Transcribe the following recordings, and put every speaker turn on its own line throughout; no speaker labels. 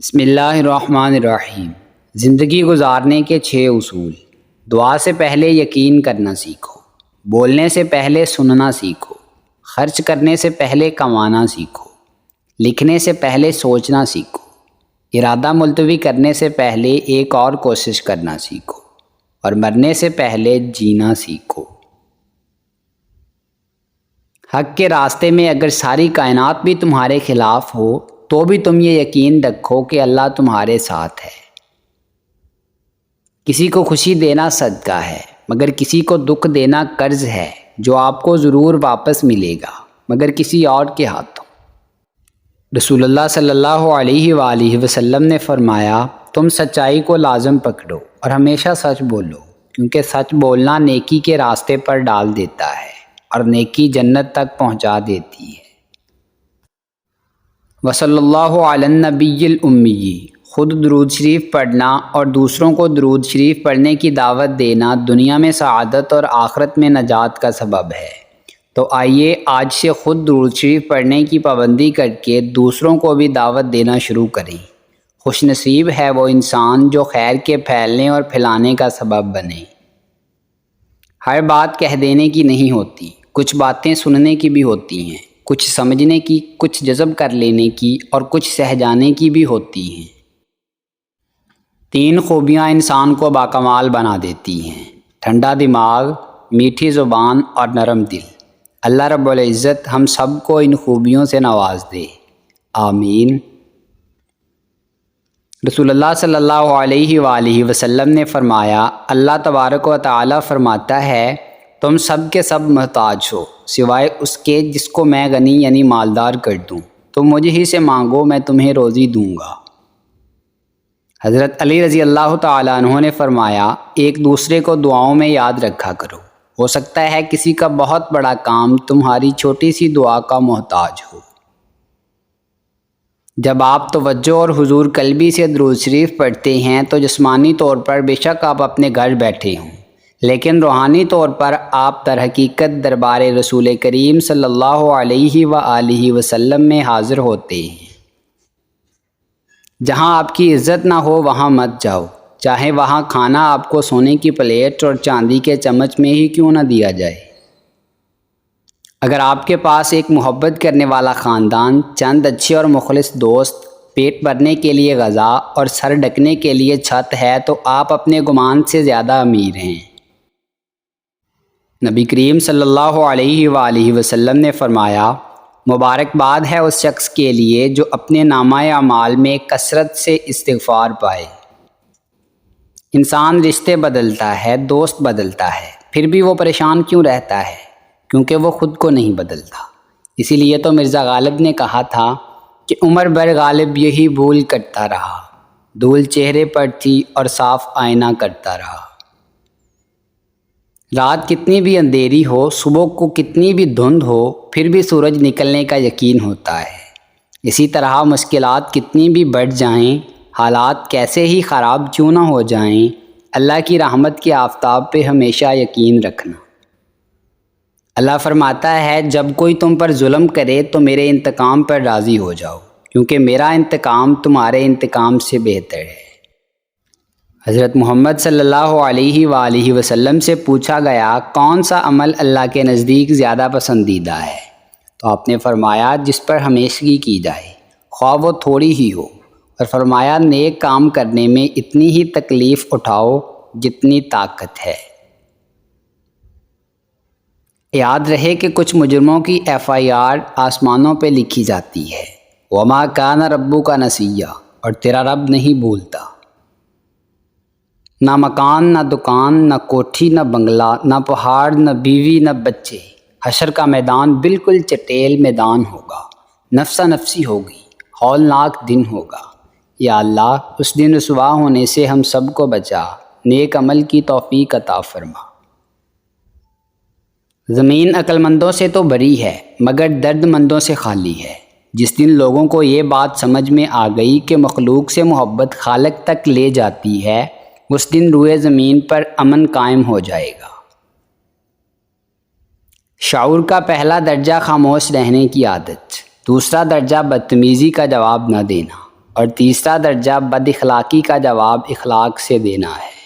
بسم اللہ الرحمن الرحیم۔ زندگی گزارنے کے 6 اصول۔ دعا سے پہلے یقین کرنا سیکھو، بولنے سے پہلے سننا سیکھو، خرچ کرنے سے پہلے کمانا سیکھو، لکھنے سے پہلے سوچنا سیکھو، ارادہ ملتوی کرنے سے پہلے ایک اور کوشش کرنا سیکھو، اور مرنے سے پہلے جینا سیکھو۔ حق کے راستے میں اگر ساری کائنات بھی تمہارے خلاف ہو تو بھی تم یہ یقین رکھو کہ اللہ تمہارے ساتھ ہے۔ کسی کو خوشی دینا صدقہ ہے، مگر کسی کو دکھ دینا قرض ہے جو آپ کو ضرور واپس ملے گا، مگر کسی اور کے ہاتھوں۔ رسول اللہ صلی اللہ علیہ وآلہ وسلم نے فرمایا، تم سچائی کو لازم پکڑو اور ہمیشہ سچ بولو، کیونکہ سچ بولنا نیکی کے راستے پر ڈال دیتا ہے اور نیکی جنت تک پہنچا دیتی ہے۔ وصلی اللہ علی النبی الامی۔ خود درود شریف پڑھنا اور دوسروں کو درود شریف پڑھنے کی دعوت دینا دنیا میں سعادت اور آخرت میں نجات کا سبب ہے۔ تو آئیے آج سے خود درود شریف پڑھنے کی پابندی کر کے دوسروں کو بھی دعوت دینا شروع کریں۔ خوش نصیب ہے وہ انسان جو خیر کے پھیلنے اور پھیلانے کا سبب بنے۔ ہر بات کہہ دینے کی نہیں ہوتی، کچھ باتیں سننے کی بھی ہوتی ہیں، کچھ سمجھنے کی، کچھ جذب کر لینے کی اور کچھ سہ جانے کی بھی ہوتی ہیں۔ 3 خوبیاں انسان کو باکمال بنا دیتی ہیں: ٹھنڈا دماغ، میٹھی زبان اور نرم دل۔ اللہ رب العزت ہم سب کو ان خوبیوں سے نواز دے، آمین۔ رسول اللہ صلی اللہ علیہ وآلہ وسلم نے فرمایا، اللہ تبارک و تعالی فرماتا ہے، تم سب کے سب محتاج ہو سوائے اس کے جس کو میں غنی یعنی مالدار کر دوں، تم مجھ ہی سے مانگو میں تمہیں روزی دوں گا۔ حضرت علی رضی اللہ تعالیٰ عنہ نے فرمایا، ایک دوسرے کو دعاؤں میں یاد رکھا کرو، ہو سکتا ہے کسی کا بہت بڑا کام تمہاری چھوٹی سی دعا کا محتاج ہو۔ جب آپ توجہ اور حضور قلبی سے درود شریف پڑھتے ہیں تو جسمانی طور پر بے شک آپ اپنے گھر بیٹھے ہوں، لیکن روحانی طور پر آپ در حقیقت دربار رسول کریم صلی اللہ علیہ وآلہ وسلم میں حاضر ہوتے ہیں۔ جہاں آپ کی عزت نہ ہو وہاں مت جاؤ، چاہے وہاں کھانا آپ کو سونے کی پلیٹ اور چاندی کے چمچ میں ہی کیوں نہ دیا جائے۔ اگر آپ کے پاس ایک محبت کرنے والا خاندان، چند اچھے اور مخلص دوست، پیٹ بھرنے کے لیے غذا اور سر ڈھکنے کے لیے چھت ہے تو آپ اپنے گمان سے زیادہ امیر ہیں۔ نبی کریم صلی اللہ علیہ وآلہ وسلم نے فرمایا، مبارکباد ہے اس شخص کے لیے جو اپنے نامہ اعمال میں کثرت سے استغفار پائے۔ انسان رشتے بدلتا ہے، دوست بدلتا ہے، پھر بھی وہ پریشان کیوں رہتا ہے؟ کیونکہ وہ خود کو نہیں بدلتا۔ اسی لیے تو مرزا غالب نے کہا تھا کہ عمر بھر غالب یہی بھول کرتا رہا، دھول چہرے پر تھی اور صاف آئینہ کرتا رہا۔ رات کتنی بھی اندھیری ہو، صبح کو کتنی بھی دھند ہو، پھر بھی سورج نکلنے کا یقین ہوتا ہے۔ اسی طرح مشکلات کتنی بھی بڑھ جائیں، حالات کیسے ہی خراب کیوں نہ ہو جائیں، اللہ کی رحمت کے آفتاب پہ ہمیشہ یقین رکھنا۔ اللہ فرماتا ہے، جب کوئی تم پر ظلم کرے تو میرے انتقام پر راضی ہو جاؤ، کیونکہ میرا انتقام تمہارے انتقام سے بہتر ہے۔ حضرت محمد صلی اللہ علیہ وآلہ وسلم سے پوچھا گیا، کون سا عمل اللہ کے نزدیک زیادہ پسندیدہ ہے؟ تو آپ نے فرمایا، جس پر ہمیشگی کی جائے، خواہ وہ تھوڑی ہی ہو، اور فرمایا، نیک کام کرنے میں اتنی ہی تکلیف اٹھاؤ جتنی طاقت ہے۔ یاد رہے کہ کچھ مجرموں کی FIR آسمانوں پہ لکھی جاتی ہے، وَمَا كَانَ رَبُّكَ نَسِيًّا، اور تیرا رب نہیں بھولتا۔ نہ مکان، نہ دکان، نہ کوٹھی، نہ بنگلہ، نہ پہاڑ، نہ بیوی، نہ بچے، حشر کا میدان بالکل چٹیل میدان ہوگا، نفسا نفسی ہوگی، ہولناک دن ہوگا۔ یا اللہ، اس دن رسوا ہونے سے ہم سب کو بچا، نیک عمل کی توفیق عطا فرما۔ زمین عقل مندوں سے تو بری ہے مگر درد مندوں سے خالی ہے۔ جس دن لوگوں کو یہ بات سمجھ میں آ گئی کہ مخلوق سے محبت خالق تک لے جاتی ہے، اس دن روئے زمین پر امن قائم ہو جائے گا۔ شعور کا پہلا درجہ خاموش رہنے کی عادت، دوسرا درجہ بدتمیزی کا جواب نہ دینا، اور تیسرا درجہ بد اخلاقی کا جواب اخلاق سے دینا ہے۔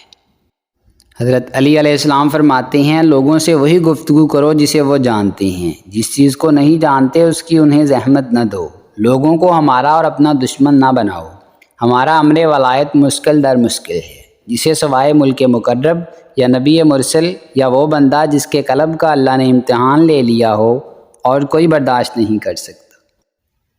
حضرت علی علیہ السلام فرماتے ہیں لوگوں سے وہی گفتگو کرو جسے وہ جانتے ہیں، جس چیز کو نہیں جانتے اس کی انہیں زحمت نہ دو، لوگوں کو ہمارا اور اپنا دشمن نہ بناؤ، ہمارا امر ولایت مشکل در مشکل ہے، جسے سوائے ملک مقرب یا نبی مرسل یا وہ بندہ جس کے قلب کا اللہ نے امتحان لے لیا ہو اور کوئی برداشت نہیں کر سکتا۔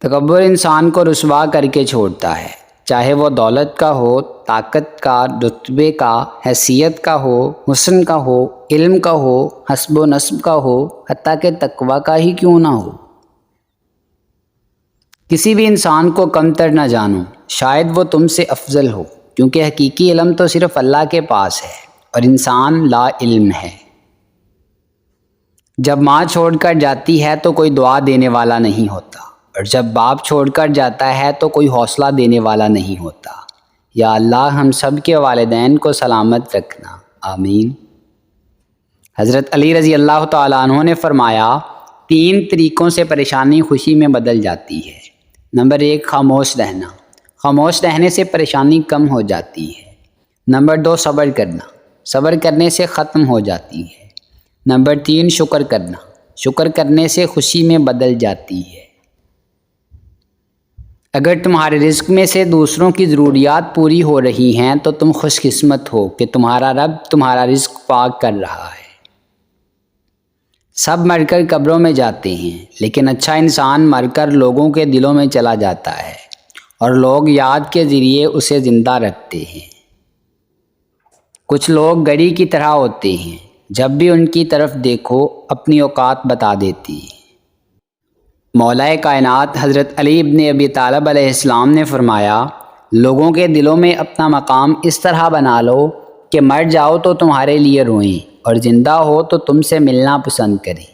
تکبر انسان کو رسوا کر کے چھوڑتا ہے، چاہے وہ دولت کا ہو، طاقت کا، رتبے کا، حیثیت کا ہو، حسن کا ہو، علم کا ہو، حسب و نسب کا ہو، حتیٰ کہ تقوی کا ہی کیوں نہ ہو۔ کسی بھی انسان کو کمتر نہ جانو، شاید وہ تم سے افضل ہو، کیونکہ حقیقی علم تو صرف اللہ کے پاس ہے اور انسان لا علم ہے۔ جب ماں چھوڑ کر جاتی ہے تو کوئی دعا دینے والا نہیں ہوتا، اور جب باپ چھوڑ کر جاتا ہے تو کوئی حوصلہ دینے والا نہیں ہوتا۔ یا اللہ ہم سب کے والدین کو سلامت رکھنا، آمین۔ حضرت علی رضی اللہ تعالیٰ عنہ نے فرمایا 3 طریقوں سے پریشانی خوشی میں بدل جاتی ہے۔ نمبر 1 خاموش رہنا، خاموش رہنے سے پریشانی کم ہو جاتی ہے۔ نمبر 2 صبر کرنا، صبر کرنے سے ختم ہو جاتی ہے۔ نمبر 3 شکر کرنا، شکر کرنے سے خوشی میں بدل جاتی ہے۔ اگر تمہارے رزق میں سے دوسروں کی ضروریات پوری ہو رہی ہیں تو تم خوش قسمت ہو کہ تمہارا رب تمہارا رزق پاک کر رہا ہے۔ سب مر کر قبروں میں جاتے ہیں، لیکن اچھا انسان مر کر لوگوں کے دلوں میں چلا جاتا ہے اور لوگ یاد کے ذریعے اسے زندہ رکھتے ہیں۔ کچھ لوگ گڑی کی طرح ہوتے ہیں، جب بھی ان کی طرف دیکھو اپنی اوقات بتا دیتی ہے۔ مولا کائنات حضرت علی ابن ابی طالب علیہ السلام نے فرمایا لوگوں کے دلوں میں اپنا مقام اس طرح بنا لو کہ مر جاؤ تو تمہارے لیے روئیں اور زندہ ہو تو تم سے ملنا پسند کریں۔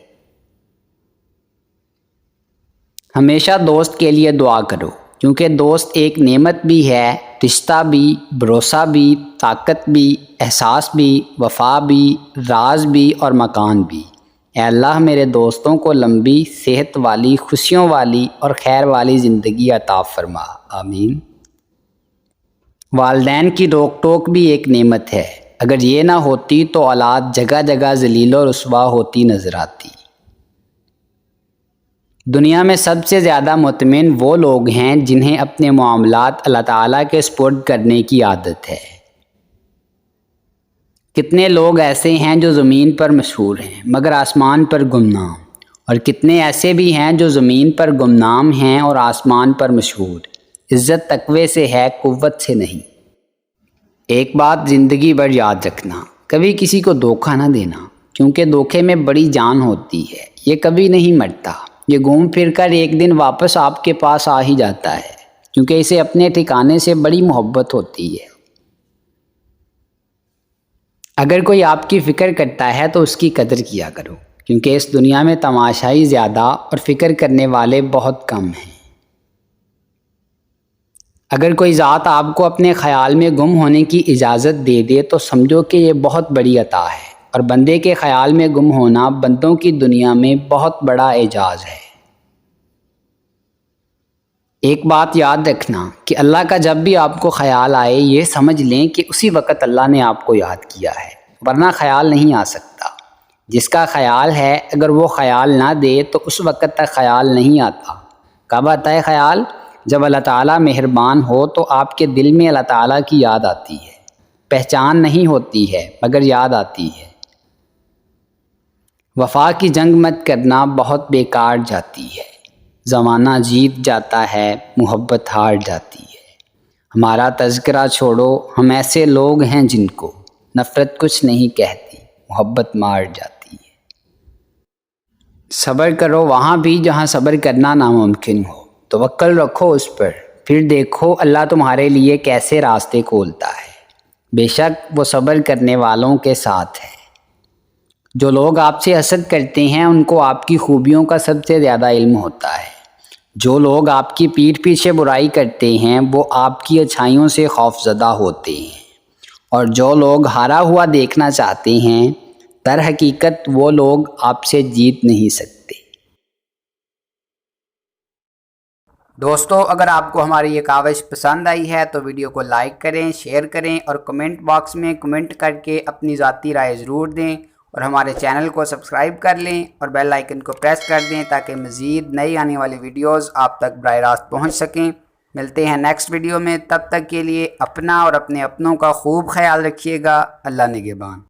ہمیشہ دوست کے لیے دعا کرو، کیونکہ دوست ایک نعمت بھی ہے، رشتہ بھی، بھروسہ بھی، طاقت بھی، احساس بھی، وفا بھی، راز بھی اور مکان بھی۔ اے اللہ میرے دوستوں کو لمبی، صحت والی، خوشیوں والی اور خیر والی زندگی عطا فرما، آمین۔ والدین کی روک ٹوک بھی ایک نعمت ہے، اگر یہ نہ ہوتی تو اولاد جگہ جگہ ذلیل و رسوا ہوتی نظر آتی۔ دنیا میں سب سے زیادہ مطمئن وہ لوگ ہیں جنہیں اپنے معاملات اللہ تعالیٰ کے سپرد کرنے کی عادت ہے۔ کتنے لوگ ایسے ہیں جو زمین پر مشہور ہیں مگر آسمان پر گمنام، اور کتنے ایسے بھی ہیں جو زمین پر گمنام ہیں اور آسمان پر مشہور۔ عزت تقوی سے ہے، قوت سے نہیں۔ ایک بات زندگی بھر یاد رکھنا، کبھی کسی کو دھوکہ نہ دینا، کیونکہ دھوکے میں بڑی جان ہوتی ہے، یہ کبھی نہیں مرتا، یہ گھوم پھر کر ایک دن واپس آپ کے پاس آ ہی جاتا ہے، کیونکہ اسے اپنے ٹھکانے سے بڑی محبت ہوتی ہے۔ اگر کوئی آپ کی فکر کرتا ہے تو اس کی قدر کیا کرو، کیونکہ اس دنیا میں تماشائی زیادہ اور فکر کرنے والے بہت کم ہیں۔ اگر کوئی ذات آپ کو اپنے خیال میں گم ہونے کی اجازت دے دے تو سمجھو کہ یہ بہت بڑی عطا ہے، اور بندے کے خیال میں گم ہونا بندوں کی دنیا میں بہت بڑا اعجاز ہے۔ ایک بات یاد رکھنا کہ اللہ کا جب بھی آپ کو خیال آئے یہ سمجھ لیں کہ اسی وقت اللہ نے آپ کو یاد کیا ہے، ورنہ خیال نہیں آ سکتا۔ جس کا خیال ہے اگر وہ خیال نہ دے تو اس وقت تک خیال نہیں آتا۔ کب آتا ہے خیال؟ جب اللہ تعالیٰ مہربان ہو تو آپ کے دل میں اللہ تعالیٰ کی یاد آتی ہے، پہچان نہیں ہوتی ہے مگر یاد آتی ہے۔ وفا کی جنگ مت کرنا، بہت بیکار جاتی ہے۔ زمانہ جیت جاتا ہے، محبت ہار جاتی ہے۔ ہمارا تذکرہ چھوڑو، ہم ایسے لوگ ہیں جن کو نفرت کچھ نہیں کہتی، محبت مار جاتی ہے۔ صبر کرو وہاں بھی جہاں صبر کرنا ناممکن ہو، توکل رکھو اس پر، پھر دیکھو اللہ تمہارے لیے کیسے راستے کھولتا ہے۔ بے شک وہ صبر کرنے والوں کے ساتھ ہے۔ جو لوگ آپ سے حسد کرتے ہیں ان کو آپ کی خوبیوں کا سب سے زیادہ علم ہوتا ہے۔ جو لوگ آپ کی پیٹھ پیچھے برائی کرتے ہیں وہ آپ کی اچھائیوں سے خوفزدہ ہوتے ہیں، اور جو لوگ ہارا ہوا دیکھنا چاہتے ہیں در حقیقت وہ لوگ آپ سے جیت نہیں سکتے۔ دوستو اگر آپ کو ہماری یہ کاوش پسند آئی ہے تو ویڈیو کو لائک کریں، شیئر کریں اور کمنٹ باکس میں کمنٹ کر کے اپنی ذاتی رائے ضرور دیں، اور ہمارے چینل کو سبسکرائب کر لیں اور بیل آئیکن کو پریس کر دیں تاکہ مزید نئی آنے والی ویڈیوز آپ تک براہ راست پہنچ سکیں۔ ملتے ہیں نیکسٹ ویڈیو میں، تب تک کے لیے اپنا اور اپنے اپنوں کا خوب خیال رکھیے گا۔ اللہ نگہبان۔